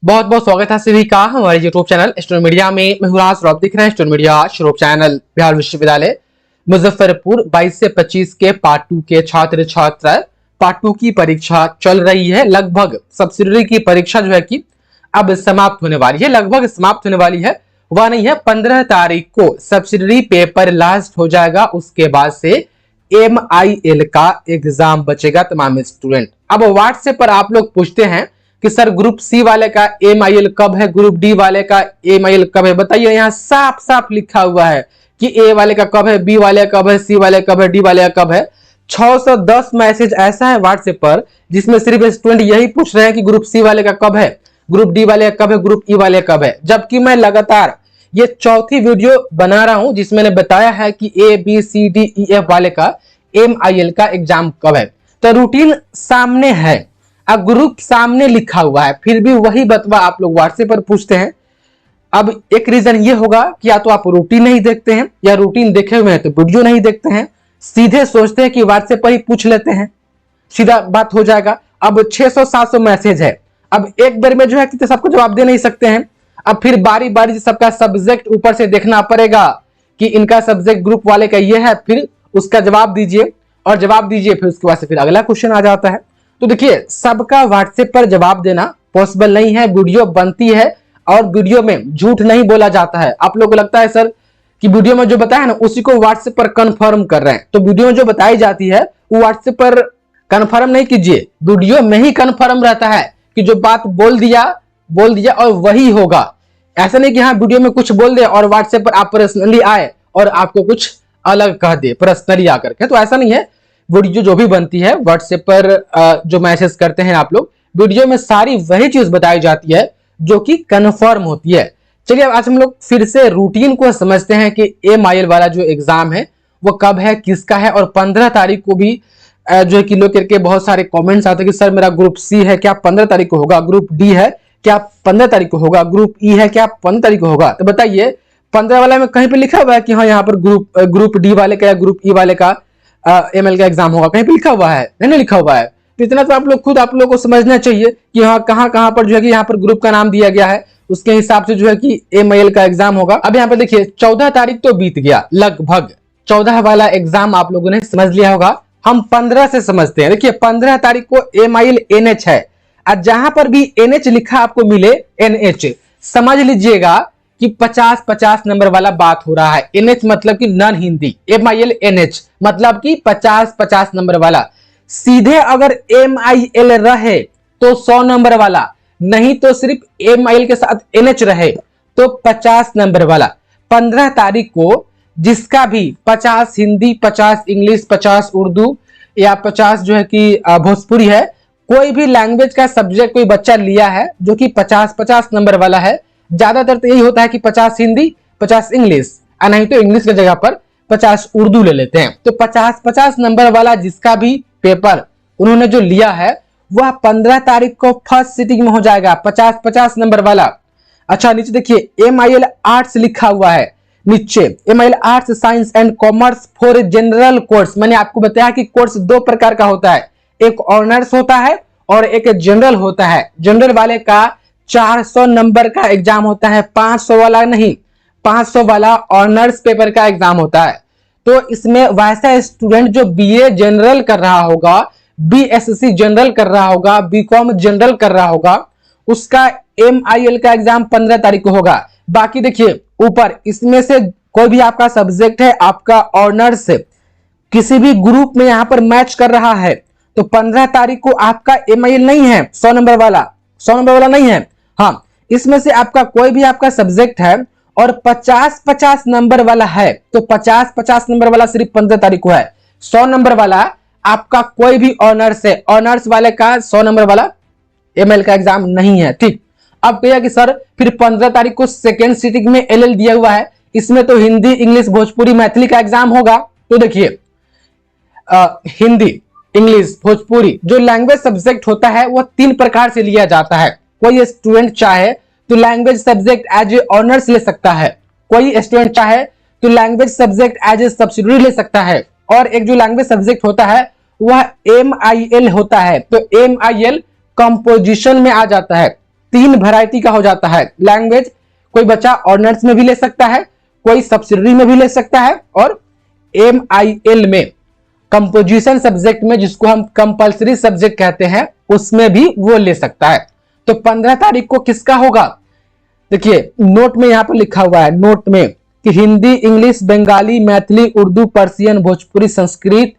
बहुत बहुत स्वागत है सभी का हमारे यूट्यूब चैनल स्टूडेंट मीडिया में। मैं हुराज आप देख रहे हैं स्टूडेंट मीडिया शुरू चैनल। बिहार विश्वविद्यालय मुजफ्फरपुर 22 से 25 के पार्ट 2 के छात्र छात्रा पार्ट 2 की परीक्षा चल रही है। लगभग सब्सिडरी की परीक्षा जो है कि अब समाप्त होने वाली है, लगभग समाप्त होने वाली है। वह नहीं है, 15 तारीख को सब्सिडरी पेपर लास्ट हो जाएगा। उसके बाद से MIL का एग्जाम बचेगा तमाम स्टूडेंट। अब व्हाट्सएप पर आप लोग पूछते हैं कि सर ग्रुप सी वाले का MIL कब है, ग्रुप डी वाले का MIL कब है। बताइए, यहाँ साफ साफ लिखा हुआ है कि ए वाले का कब है, बी वाले का कब है, सी वाले का कब है, डी वाले का कब है। 610 मैसेज ऐसा है व्हाट्सएप पर जिसमें सिर्फ स्टूडेंट यही पूछ रहे हैं कि ग्रुप सी वाले का कब है, ग्रुप डी वाले का कब है, ग्रुप ई वाले कब है। जबकि मैं लगातार ये चौथी वीडियो बना रहा हूं जिसमें मैंने बताया है कि ABCDEF वाले का MIL का एग्जाम कब है। तो रूटीन सामने है, अब ग्रुप सामने लिखा हुआ है, फिर भी वही बतवा आप लोग व्हाट्सएप पर पूछते हैं। अब एक रीजन ये होगा कि या तो आप रूटीन नहीं देखते हैं या रूटीन देखे हुए हैं तो वीडियो नहीं देखते हैं, सीधे सोचते हैं कि व्हाट्सएप पर ही पूछ लेते हैं, सीधा बात हो जाएगा। अब 600-700 मैसेज है, अब एक बार में जो है कि सबको जवाब दे नहीं सकते हैं। अब फिर बारी बारी से सबका सब्जेक्ट ऊपर से देखना पड़ेगा कि इनका सब्जेक्ट ग्रुप वाले का ये है, फिर उसका जवाब दीजिए और जवाब दीजिए, फिर उसके बाद से फिर अगला क्वेश्चन आ जाता है। तो देखिए, सबका व्हाट्सएप पर जवाब देना पॉसिबल नहीं है। वीडियो बनती है और वीडियो में झूठ नहीं बोला जाता है। आप लोगों को लगता है सर कि वीडियो में जो बताया ना उसी को व्हाट्सएप पर कंफर्म कर रहे हैं, तो वीडियो में जो बताई जाती है वो व्हाट्सएप पर कंफर्म नहीं कीजिए, वीडियो में ही कंफर्म रहता है कि जो बात बोल दिया और वही होगा। ऐसा नहीं कि हाँ वीडियो में कुछ बोल दे और व्हाट्सएप पर आप पर्सनली आए और आपको कुछ अलग कह दे पर्सनली आकर के, तो ऐसा नहीं है। वीडियो जो भी बनती है व्हाट्सएप पर जो मैसेज करते हैं आप लोग, वीडियो में सारी वही चीज बताई जाती है जो कि कंफर्म होती है। चलिए आज हम लोग फिर से रूटीन को समझते हैं कि MIL वाला जो एग्जाम है वो कब है, किसका है। और 15 तारीख को भी जो है कि लोग करके बहुत सारे कमेंट्स आते हैं कि सर मेरा ग्रुप सी है क्या 15 तारीख को होगा, ग्रुप डी है क्या 15 तारीख को होगा, ग्रुप ई है क्या 15 तारीख को होगा। तो बताइए 15 वाला में कहीं पे लिखा हुआ है कि हाँ यहाँ पर ग्रुप डी वाले का या ग्रुप ई वाले का MIL का एग्जाम होगा, कहीं पे लिखा हुआ है? नहीं लिखा हुआ है। तो इतना तो आप लोग खुद आप लोग को समझना चाहिए कि हाँ कहाँ कहाँ पर जो है कि यहाँ पर ग्रुप का नाम दिया गया है, उसके हिसाब से जो है कि MIL का एग्जाम होगा। अब यहाँ पर देखिए 14 तारीख तो बीत गया, लगभग 14 वाला एग्जाम आप लोगों ने समझ लिया होगा। हम 15 से समझते हैं। देखिए 15 तारीख को MIL NH है, और जहां पर भी NH लिखा आपको मिले NH समझ लीजिएगा कि 50-50 नंबर वाला बात हो रहा है। NH मतलब कि नॉन हिंदी, MIL NH मतलब कि 50-50 नंबर वाला। सीधे अगर MIL रहे तो 100 नंबर वाला, नहीं तो सिर्फ MIL के साथ NH रहे तो 50 नंबर वाला। 15 तारीख को जिसका भी 50 हिंदी, 50 इंग्लिश, 50 उर्दू या 50 जो है कि भोजपुरी है, कोई भी लैंग्वेज का सब्जेक्ट कोई बच्चा लिया है जो कि 50-50 नंबर वाला है। ज्यादातर तो यही होता है कि 50 हिंदी, 50 इंग्लिश, और नहीं तो इंग्लिश की जगह पर 50 उर्दू ले लेते हैं। तो 50-50 नंबर वाला जिसका भी पेपर उन्होंने जो लिया है वह 15 तारीख को फर्स्ट सिटिंग में हो जाएगा, 50-50 नंबर वाला। अच्छा नीचे देखिए MIL आर्ट्स लिखा हुआ है, नीचे MIL arts science and commerce for general course. मैंने आपको बताया कि कोर्स दो प्रकार का होता है, एक ऑनर्स होता है और एक जनरल होता है। जनरल वाले का 400 नंबर का एग्जाम होता है, 500 वाला नहीं, 500 वाला ऑनर्स पेपर का एग्जाम होता है। तो इसमें वैसा स्टूडेंट जो BA जनरल कर रहा होगा, BSc जनरल कर रहा होगा, BCom जनरल कर रहा होगा, उसका MIL का एग्जाम 15 तारीख को होगा। बाकी देखिए ऊपर इसमें से कोई भी आपका सब्जेक्ट है, आपका ऑनर्स से किसी भी ग्रुप में यहां पर मैच कर रहा है तो 15 तारीख को आपका MIL नहीं है 100 नंबर वाला, 100 नंबर वाला नहीं है। हाँ, इसमें से आपका कोई भी आपका सब्जेक्ट है और 50-50 नंबर वाला है तो 50-50 नंबर वाला सिर्फ 15 तारीख को है। 100 नंबर वाला आपका कोई भी ऑनर्स है, ऑनर्स वाले का 100 नंबर वाला MIL का एग्जाम नहीं है। ठीक, अब कहिए कि सर फिर 15 तारीख को सेकेंड सिटिंग में LL दिया हुआ है, इसमें तो हिंदी, इंग्लिश, भोजपुरी, मैथिली का एग्जाम होगा। तो देखिए हिंदी, इंग्लिश, भोजपुरी जो लैंग्वेज सब्जेक्ट होता है वो 3 प्रकार से लिया जाता है। कोई स्टूडेंट चाहे तो language subject as a honours ले सकता है, कोई स्टूडेंट चाहे तो language subject as a subsidiary ले सकता है, और एक जो लैंग्वेज सब्जेक्ट होता है वह MIL होता है। तो MIL कंपोजिशन में आ जाता है। तीन वैरायटी का हो जाता है। लैंग्वेज कोई बच्चा ऑनर्स में भी ले सकता है, कोई सब्सिडरी में भी ले सकता है, और MIL में कंपोजिशन सब्जेक्ट में, जिसको हम कंपल्सरी सब्जेक्ट कहते हैं, उसमें भी वो ले सकता है। तो 15 तारीख को किसका होगा? देखिए नोट में यहां पर लिखा हुआ है, नोट में, कि Hindi, English, Bengali, Maithili, Urdu, Persian, Bhojpuri, Sanskrit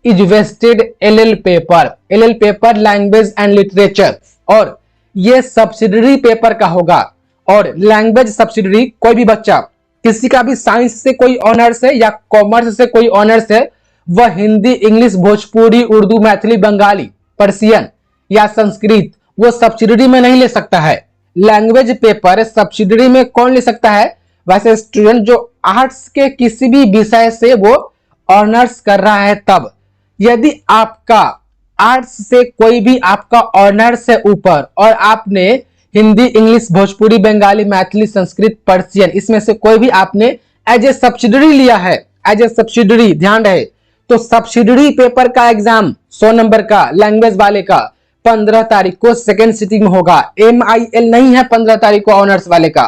is vested LL paper, LL paper language and literature, और ये सब्सिडरी पेपर का होगा। और लैंग्वेज सब्सिडरी कोई भी बच्चा, किसी का भी साइंस से कोई ऑनर्स है या कॉमर्स से कोई ऑनर्स है, वह हिंदी, इंग्लिश, भोजपुरी, उर्दू, मैथिली, बंगाली, पर्सियन या संस्कृत वो सब्सिडरी में नहीं ले सकता है। लैंग्वेज पेपर सब्सिडरी में कौन ले सकता है? वैसे स्टूडेंट जो आर्ट्स के किसी भी विषय से वो ऑनर्स कर रहा है तब। यदि आपका आर्ट्स से कोई भी आपका ऑनर्स है ऊपर, और आपने हिंदी, इंग्लिश, भोजपुरी, बंगाली, मैथिली, संस्कृत, पर्सियन, इसमें से कोई भी आपने एज ए सब्सिडरी लिया है, एज ए सब्सिडरी, ध्यान रहे, तो सब्सिडरी पेपर का एग्जाम 100 नंबर का लैंग्वेज वाले का 15 तारीख को सेकेंड सिटिंग में होगा। MIL नहीं है 15 तारीख को ऑनर्स वाले का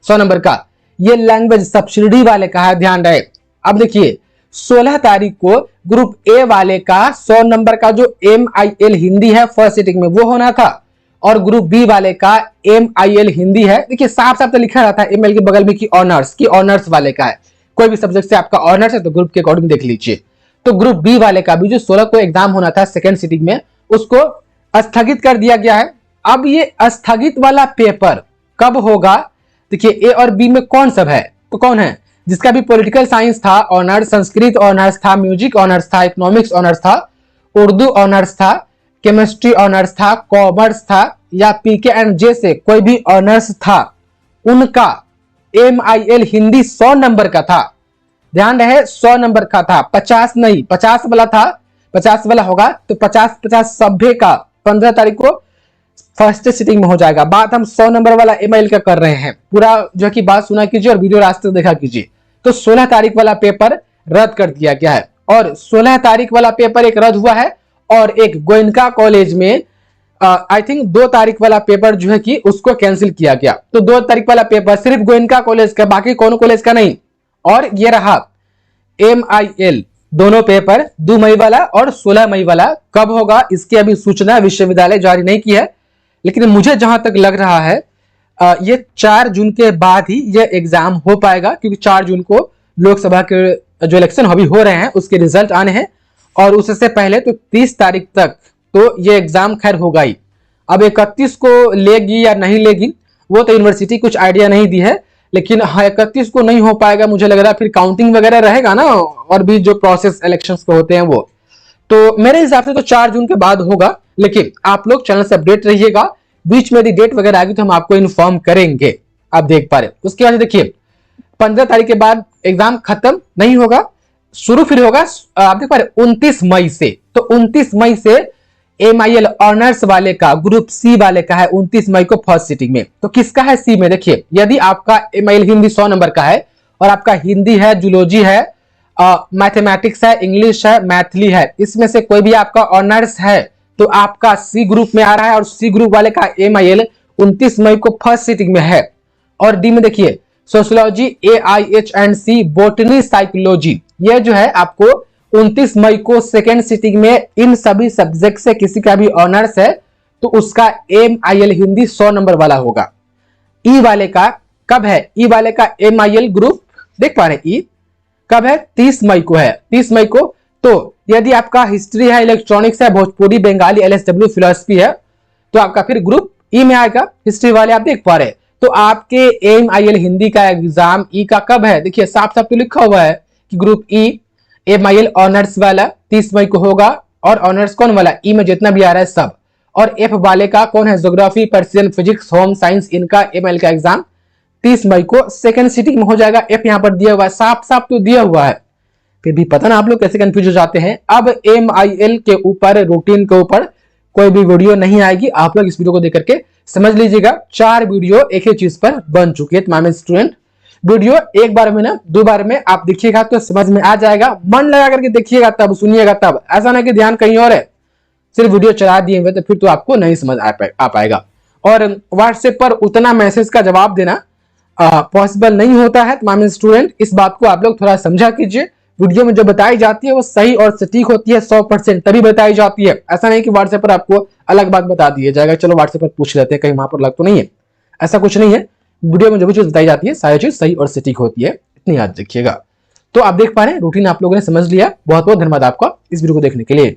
100 नंबर का, ये लैंग्वेज सब्सिडरी वाले का है, ध्यान रहे। अब देखिए 16 तारीख को ग्रुप A वाले का 100 नंबर का जो MIL हिंदी है फर्स्ट सिटिंग में वो होना था, और ग्रुप B वाले का MIL हिंदी है। देखिए साफ साफ तो लिखा रहता है ML के बगल में कि ऑनर्स वाले का है। कोई भी सब्जेक्ट से आपका ऑनर्स है तो ग्रुप के अकॉर्डिंग देख लीजिए। तो ग्रुप B वाले का भी जो 16 को एग्जाम होना था सेकेंड सिटिंग में, उसको स्थगित कर दिया गया है। अब ये स्थगित वाला पेपर कब होगा? देखिए A और B में कौन सब है, तो कौन है? जिसका भी पॉलिटिकल साइंस था ऑनर्स, संस्कृत ऑनर्स था, म्यूजिक ऑनर्स था, इकोनॉमिक्स ऑनर्स था, उर्दू ऑनर्स था, केमिस्ट्री ऑनर्स था, कॉमर्स था, या PK एंड J से कोई भी ऑनर्स था, उनका MIL हिंदी 100 नंबर का था। ध्यान रहे 100 नंबर का था, 50 नहीं, 50 वाला था, 50 वाला होगा तो 50 सभ्य का 15 तारीख को फर्स्ट सिटिंग में हो जाएगा। बात हम 100 नंबर वाला MIL का कर रहे हैं। पूरा जो कि बात सुना कीजिए और वीडियो रास्ते तक देखा कीजिए। तो 16 तारीख वाला पेपर रद्द कर दिया गया है, और 16 तारीख वाला पेपर एक रद्द हुआ है, और एक गोयनका कॉलेज में आई थिंक 2 तारीख वाला पेपर जो है कि उसको कैंसिल किया गया। तो 2 तारीख वाला पेपर सिर्फ गोयनका कॉलेज का, बाकी कौन कॉलेज का नहीं। और ये रहा MIL दोनों पेपर 2 मई वाला और 16 मई वाला कब होगा इसकी अभी सूचना विश्वविद्यालय जारी नहीं की है, लेकिन मुझे जहां तक लग रहा है ये 4 जून के बाद ही ये एग्जाम हो पाएगा, क्योंकि 4 जून को लोकसभा के जो इलेक्शन अभी हो रहे हैं उसके रिजल्ट आने हैं, और उससे पहले तो 30 तारीख तक तो ये एग्जाम खैर होगा ही। अब 31 को लेगी या नहीं लेगी वो तो यूनिवर्सिटी कुछ आइडिया नहीं दी है, लेकिन 31 को नहीं हो पाएगा मुझे लग रहा है, फिर काउंटिंग वगैरह रहेगा ना, और भी जो प्रोसेस इलेक्शंस के होते हैं वो, तो मेरे हिसाब से तो 4 जून के बाद होगा। लेकिन आप लोग चैनल से अपडेट रहिएगा, बीच में यदि डेट वगैरह आएगी तो हम आपको इन्फॉर्म करेंगे, आप देख पा रहे। उसके बाद देखिए 15 तारीख के बाद एग्जाम खत्म नहीं होगा, शुरू फिर होगा आप देख पा रहे 29 मई से। तो 29 मई से MIL ऑनर्स वाले का, ग्रुप C वाले का है 29 मई को फर्स्ट सिटिंग में। तो किसका है C में? देखिए यदि आपका MIL हिंदी 100 नंबर का है, और आपका हिंदी है, जूलॉजी है, मैथमेटिक्स है, इंग्लिश है, मैथिली है, इसमें से कोई भी आपका ऑनर्स है तो आपका C ग्रुप में आ रहा है, और C ग्रुप वाले का MIL 29 मई को फर्स्ट सिटिंग में है। और डी में देखिए सोशियोलॉजी AIH&C, बोटनी, साइकोलॉजी, ये जो है आपको 29 मई को सेकेंड सिटिंग में इन सभी सब्जेक्ट से किसी का भी ऑनर्स है तो उसका MIL हिंदी 100 नंबर वाला होगा। ई वाले का कब है? ई वाले का MIL ग्रुप देख पा रहे ई कब है? 30 मई को है, 30 मई को। तो यदि आपका हिस्ट्री है, इलेक्ट्रॉनिक्स है, भोजपुरी, बंगाली, LSW, फिलोसफी है तो आपका फिर ग्रुप ई में आएगा, हिस्ट्री वाले आप देख पा रहे। तो आपके MIL हिंदी का एग्जाम ई का कब है? देखिए साफ साफ तो लिखा हुआ है कि ग्रुप ई MIL ऑनर्स वाला 30 मई को होगा, और ऑनर्स कौन वाला? ई में जितना भी आ रहा है सब। और F वाले का कौन है? Geography, Persian, physics, home science, इनका MIL का एग्जाम 30 मई को सेकंड सिटिंग में हो जाएगा। F यहाँ पर दिया हुआ है, साफ साफ तो दिया हुआ है, फिर भी पता ना आप लोग कैसे कंफ्यूज हो जाते हैं। अब MIL के ऊपर, रूटीन के ऊपर कोई भी वीडियो नहीं आएगी, आप लोग इस वीडियो को देख करके समझ लीजिएगा। 4 वीडियो एक ही चीज पर बन चुके हैं तमाम स्टूडेंट। वीडियो एक बार में ना 2 बार में आप देखिएगा तो समझ में आ जाएगा, मन लगा करके देखिएगा तब, सुनिएगा तब, ऐसा ना कि ध्यान कहीं और है, सिर्फ वीडियो चला दिए हुए तो फिर तो आपको नहीं समझ आ पाएगा। और व्हाट्सएप पर उतना मैसेज का जवाब देना पॉसिबल नहीं होता है। तमाम स्टूडेंट इस बात को आप लोग थोड़ा समझा कीजिए। वीडियो में जो बताई जाती है वो सही और सटीक होती है, 100% तभी बताई जाती है। ऐसा नहीं कि व्हाट्सएप पर आपको अलग बात बता दिया जाएगा, चलो व्हाट्सएप पर पूछ लेते हैं कहीं वहां पर लग तो नहीं है, ऐसा कुछ नहीं है। वीडियो में जो भी चीज बताई जाती है सारी चीज सही और सटीक होती है, इतनी याद रखिएगा। तो आप देख पा रहे हैं रूटीन आप लोगों ने समझ लिया। बहुत बहुत धन्यवाद आपका इस वीडियो को देखने के लिए।